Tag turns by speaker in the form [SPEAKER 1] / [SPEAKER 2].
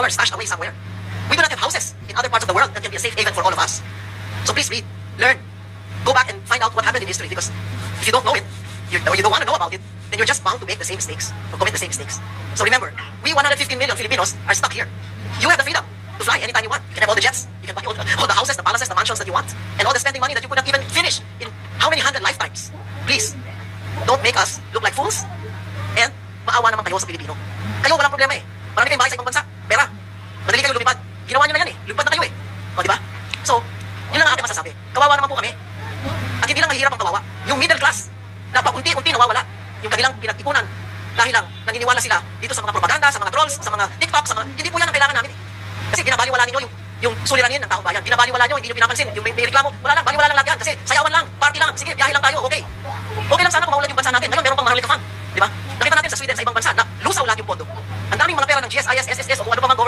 [SPEAKER 1] dollars stashed away somewhere. We do not have houses in other parts of the world that can be a safe haven for all of us. So please read, learn, go back and find out what happened in history, because if you don't know it, or you don't want to know about it, then you're just bound to make the same mistakes, or commit the same mistakes. So remember, we 115 million Filipinos are stuck here. You have the freedom to fly anytime you want. You can have all the jets, you can buy all the houses, the palaces, the mansions that you want, and all the spending money that you could not even finish in how many 100 lifetimes. Please, don't make us look like fools, and maawa naman kayo sa Pilipino. Kayo walang problema eh. Marami kayong bahay sa ibang bansa, pera. Madali kayo lumipad. Ginawa nyo na yan eh. Lumipad na kayo eh. O, di ba? So, yun lang ang aking masasabi. Kawawa naman po kami. At hindi lang mahirap ang kawawa. Yung middle class, na paunti-unti nawawala. Yung kanilang pinag-ipunan. Dahil lang, naniniwala sila dito sa mga propaganda, sa mga trolls, sa mga TikTok, sa mga... Hindi po yan ang kailangan namin eh. Kasi binabaliwala ninyo yung suliranin ng taong bayan. Binabaliwala nyo, hindi nyo pinapansin. Yung may reklamo, wala lang, baliwala lang lahat yan. Kasi sayawan lang, party lang, sige, biyahe lang tayo, okay. Okay lang sana kung maulad yung bansa natin. Ngayon, meron pang Maharlika Fund. Di ba? Nakita natin sa Sweden, sa ibang bansa, na lusaw lahat yung pondo. Ang daming mga pera ng GSIS, SSS, o kung ano pa mang